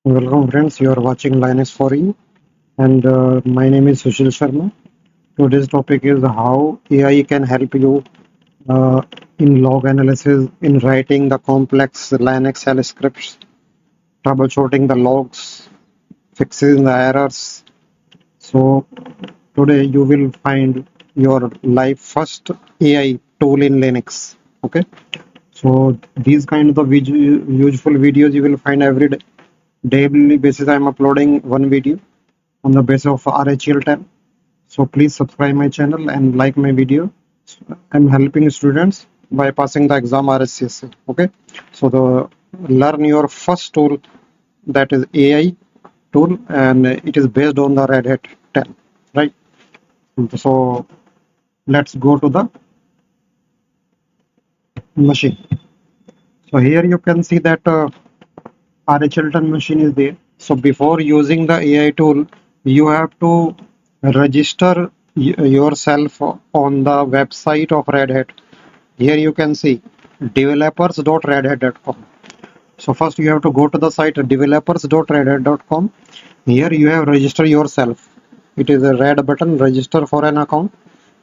Welcome friends, you are watching Linux for You and my name is Sushil Sharma. Today's topic is how AI can help you uh, in log analysis, in writing the complex Linux shell scripts, troubleshooting the logs, fixing the errors. So today you will find your life first AI tool in Linux. Okay, so these kind of useful videos you will find every day. Daily basis I am uploading one video on the basis of RHCL10. So please subscribe my channel and like my video. I'm helping students by passing the exam RHCSA. Okay. So the learn your first tool, that is AI tool, and it is based on the Red Hat 10. Right. So let's go to the machine. So here you can see that RHCL10 machine is there. So before using the AI tool, you have to register yourself on the website of Red Hat. Here you can see developers.redhat.com. So first you have to go to the site developers.redhat.com. Here you have register yourself. It is a red button, register for an account,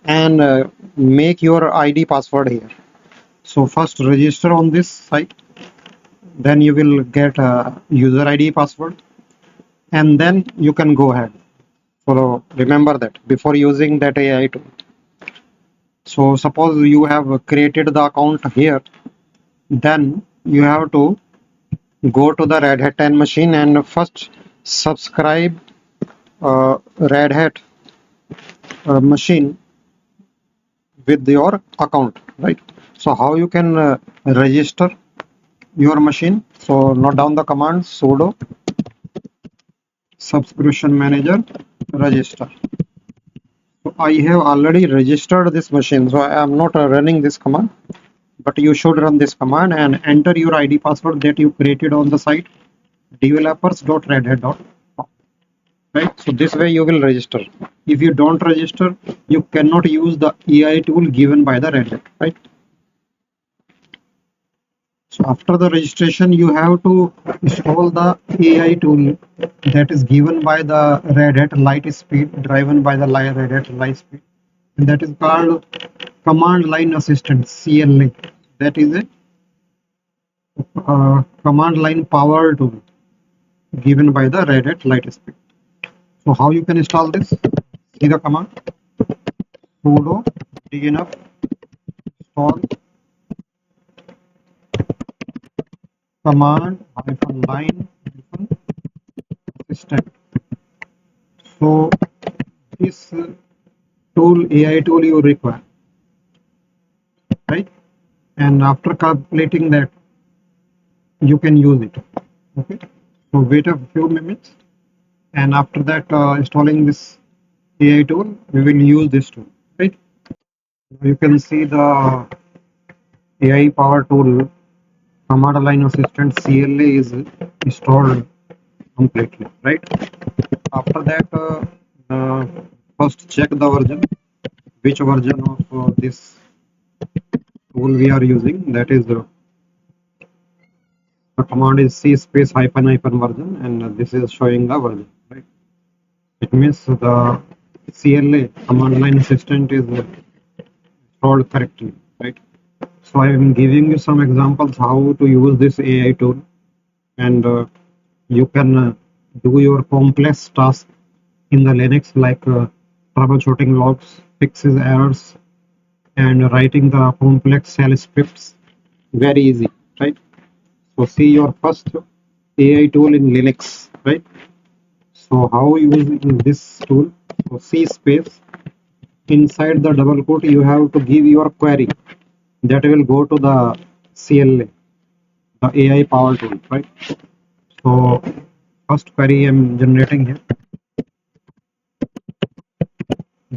and make your ID password here. So first register on this site, then you will get a user ID password, and then you can go ahead. So remember that before using that AI tool. So suppose you have created the account here, then you have to go to the Red Hat 10 machine and first subscribe Red Hat machine with your account, right? So how you can register your machine? So note down the command sudo subscription manager register. So I have already registered this machine, so I am not running this command, but you should run this command and enter your ID password that you created on the site developers.redhat.com. Right? So this way you will register. If you don't register, you cannot use the AI tool given by the Red Hat. Right? So after the registration, you have to install the AI tool that is given by the Red Hat Lightspeed, driven by the Red Hat Lightspeed, and that is called Command Line Assistant (CLA). That is a command line power tool given by the Red Hat Lightspeed. So how you can install this? See the command sudo dnf install command hyphen line hyphen assistant. So this tool AI tool you require, right? And after completing that, you can use it. Okay. So wait a few minutes, and after that, installing this AI tool, we will use this tool, right? You can see the AI power tool command line assistant CLA is installed completely, right? After that, first check the version, which version of this tool we are using. That is the command is c space hyphen hyphen version, and this is showing the version, right? It means the CLA command line assistant is installed correctly, right? So I am giving you some examples how to use this AI tool, and you can do your complex task in the Linux like troubleshooting logs, fixes errors, and writing the complex shell scripts very easy, right? So see your first AI tool in Linux, right? So how using this tool? So C space inside the double quote you have to give your query that will go to the CLA, the AI power tool, right? So first query I'm generating here,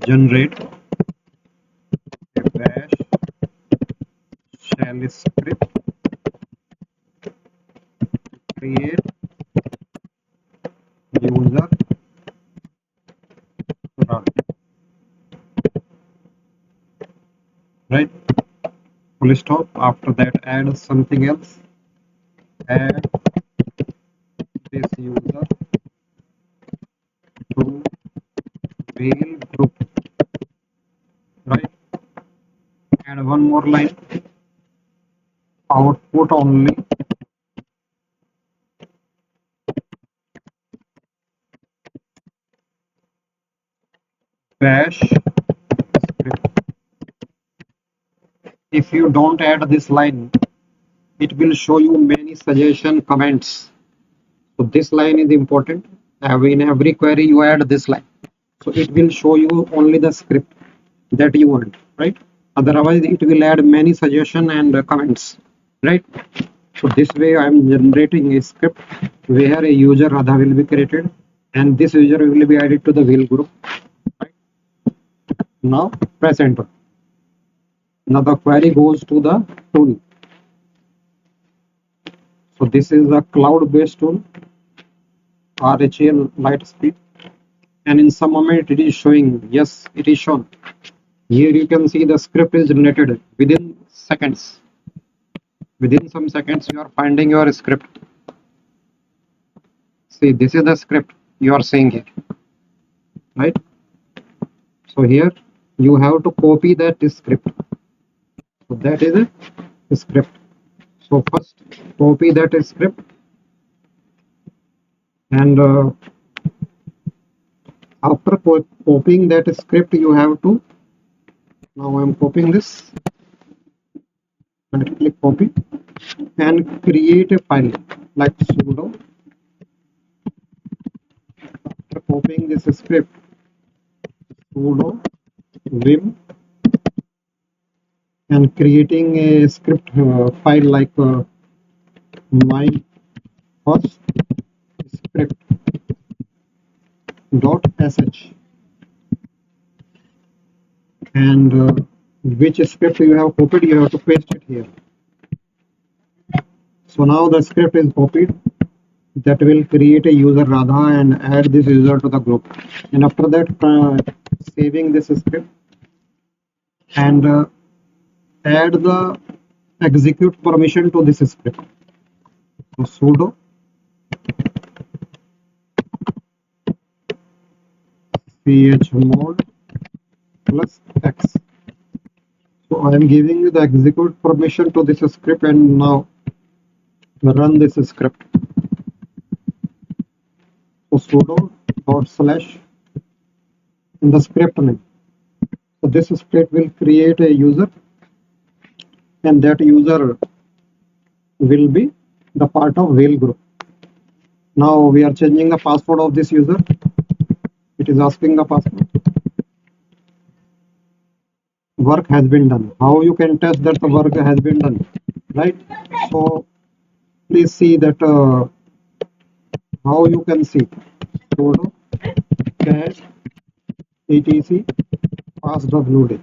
generate a bash shell script create user run, right? Full stop. After that, add something else. Add this user to wheel group, right? And one more line, output only bash script. If you don't add this line, it will show you many suggestion comments. So this line is important. In every query you add this line. So it will show you only the script that you want, right? Otherwise it will add many suggestion and comments, right? So this way I am generating a script where a user Radha will be created and this user will be added to the wheel group. Right? Now press enter. Now the query goes to the tool. So this is a cloud-based tool, RHCL light speed, and in some moment it is showing, yes, it is shown. Here you can see the script is generated within seconds. Within some seconds you are finding your script. See, this is the script you are seeing here, right? So here you have to copy that script. So that is a script. So first copy that script and after copying that script you have to, now I am copying this and click copy and create a file like sudo. After copying this script, sudo vim and creating a script file like my first script dot sh and which script you have copied you have to paste it here. So now the script is copied, that will create a user Radha and add this user to the group, and after that saving this script and add the execute permission to this script. So sudo chmod plus x. So I am giving you the execute permission to this script and now run this script. So sudo dot slash in the script name. So this script will create a user and that user will be the part of wheel group. Now we are changing the password of this user. It is asking the password. Work has been done. How you can test that the work has been done, right? So please see that how you can see sudo cat etc passwd.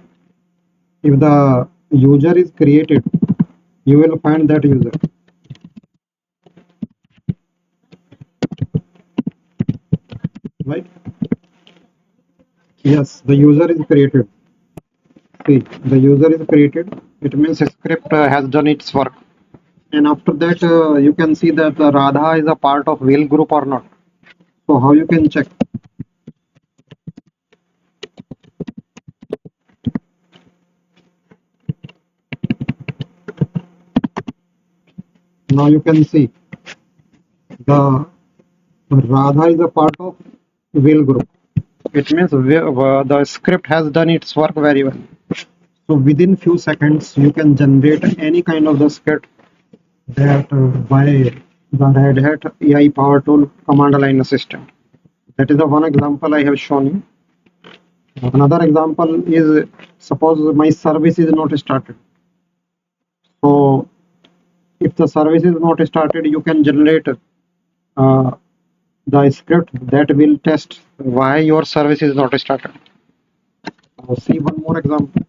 If the user is created, you will find that user. Right? Yes, the user is created. See, the user is created. It means a script has done its work. And after that, you can see that Radha is a part of wheel group or not. So how you can check? Now you can see the Radha is a part of wheel group. It means the script has done its work very well. So within few seconds, you can generate any kind of the script that by the Red Hat AI Power Tool command line assistant. That is the one example I have shown you. Another example is, suppose my service is not started. So if the service is not started, you can generate the script that will test why your service is not started. See one more example.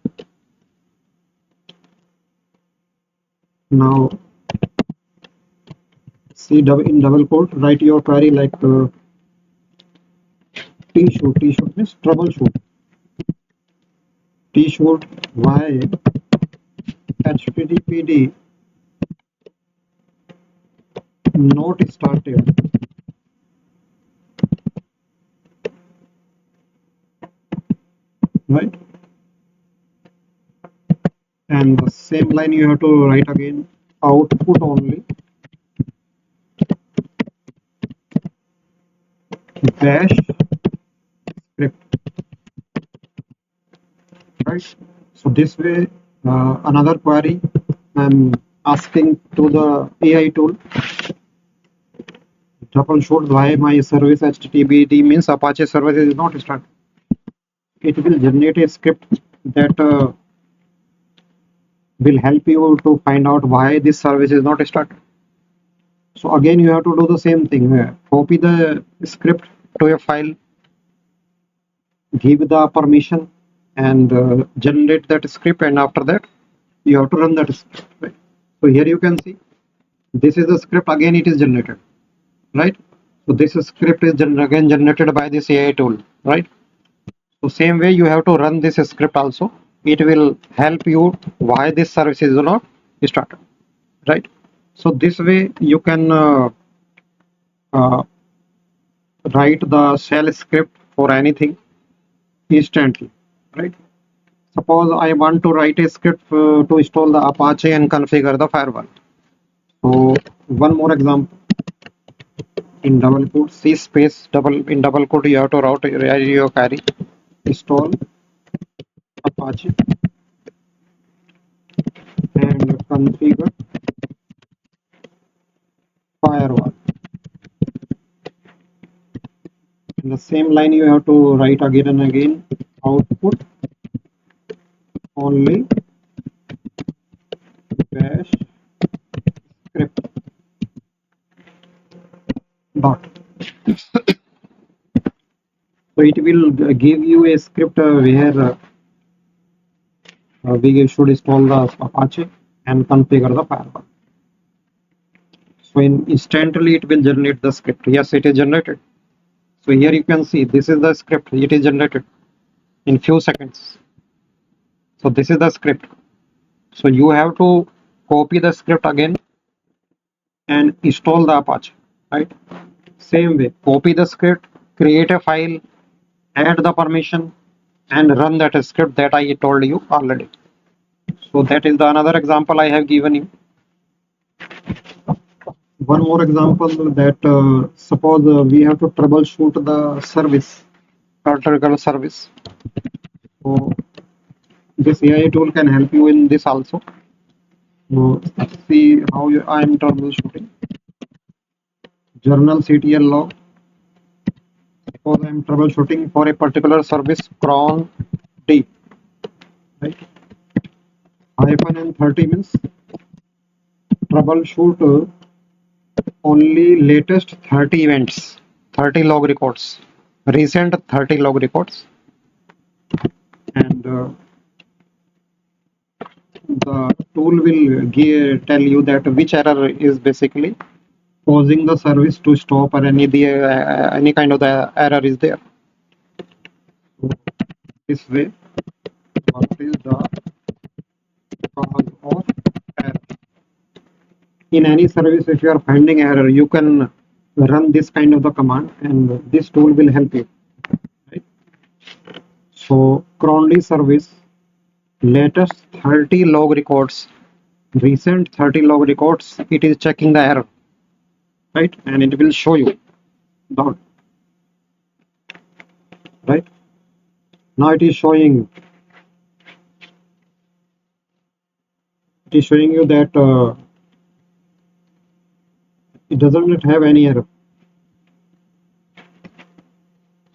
Now see in double quote, write your query like T-shoot means troubleshoot. T-shoot why HTTPD not started right? And the same line you have to write again, output only bash script, right? So this way, another query I'm asking to the AI tool, troubleshoot why my service HTTPD means Apache service is not started. It will generate a script that will help you to find out why this service is not started. So again, you have to do the same thing here. Copy the script to a file, give the permission, and generate that script. And after that, you have to run that script. Right? So here you can see this is the script. Again, it is generated, right? So this script is again generated by this AI tool, right? So same way you have to run this script also. It will help you why this service is not started, right? So this way you can uh, write the shell script for anything instantly, right? Suppose I want to write a script to install the Apache and configure the firewall. So one more example, in double quote C space double in double quote you have to write your query install Apache and configure firewall. In the same line you have to write again and again output only bash script dot. So it will give you a script where we should install the Apache and configure the firewall. So instantly it will generate the script. Yes, it is generated. So here you can see this is the script. It is generated in few seconds. So this is the script. So you have to copy the script again and install the Apache, right? Same way, copy the script, create a file, add the permission, and run that script that I told you already. So that is the another example I have given you. One more example that suppose we have to troubleshoot the service, particular service. So this AI tool can help you in this also. So let's see how I am troubleshooting. Journalctl log. Suppose I am troubleshooting for a particular service cron D, right? Hyphen and 30 means troubleshoot only latest 30 events, 30 log records, recent 30 log records, and the tool will tell you that which error is basically causing the service to stop or any kind of the error is there. So this way, what is the cause of error? In any service, if you are finding error, you can run this kind of the command, and this tool will help you. Right? So crondy service, latest 30 log records, recent 30 log records, it is checking the error, right? And it will show you down, right? Now it is showing you that it doesn't have any error.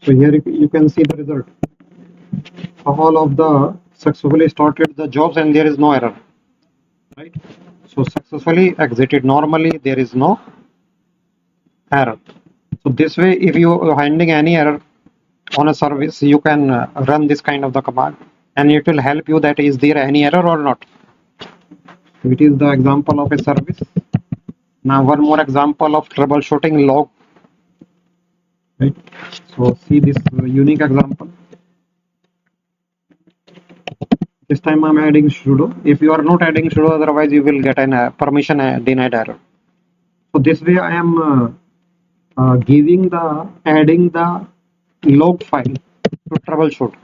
So here you can see the result. All of the successfully started the jobs and there is no error, right? So successfully exited normally, there is no error. So this way, if you are finding any error on a service, you can run this kind of the command and it will help you that is there any error or not. So it is the example of a service. Now one more example of troubleshooting log, right? So see this unique example. This time I'm adding sudo. If you are not adding sudo, otherwise you will get an permission denied error. So this way I am adding the log file to troubleshoot.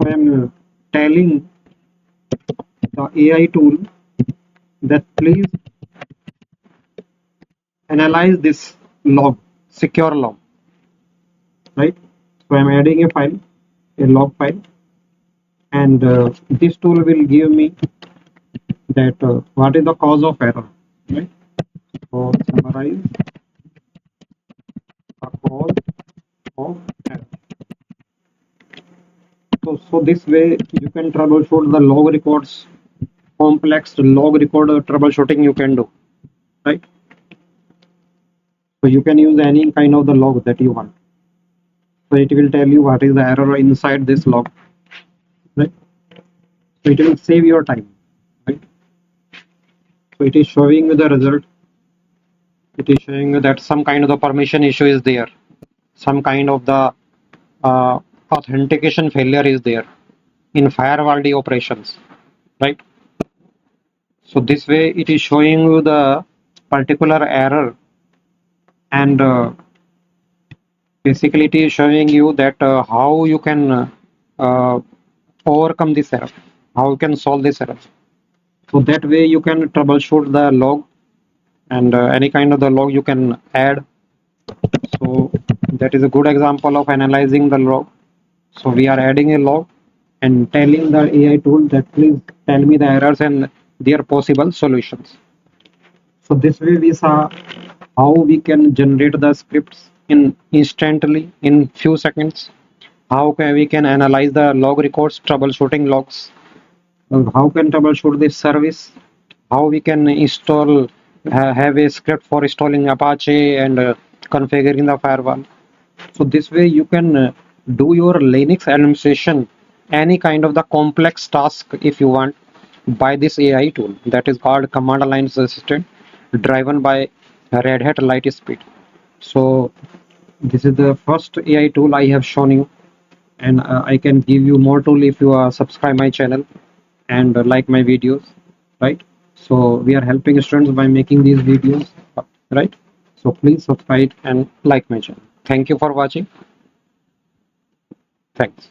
I'm telling the AI tool that please analyze this log, secure log, right? So I'm adding a file, a log file, and this tool will give me that what is the cause of error, right? So summarize the cause of error. So this way you can troubleshoot the log records, complex log record troubleshooting you can do, right? So you can use any kind of the log that you want. So it will tell you what is the error inside this log, right? So it will save your time, right? So it is showing you the result. It is showing you that some kind of the permission issue is there, some kind of the uh, authentication failure is there in Firewalld operations, right? So this way it is showing you the particular error, and basically it is showing you that how you can uh, overcome this error, how you can solve this error. So that way you can troubleshoot the log, and any kind of the log you can add. So that is a good example of analyzing the log. So we are adding a log and telling the AI tool that please tell me the errors and their possible solutions. So this way we saw how we can generate the scripts in instantly in few seconds. How can we can analyze the log records, troubleshooting logs. How can troubleshoot this service? How we can install, have a script for installing Apache and configuring the firewall. So this way you can do your Linux administration, any kind of the complex task if you want, by this AI tool that is called command line assistant, driven by Red Hat Lightspeed. So this is the first AI tool I have shown you, and I can give you more tool if you subscribe my channel and like my videos, right? So we are helping students by making these videos, right? So please subscribe and like my channel. Thank you for watching. Thanks.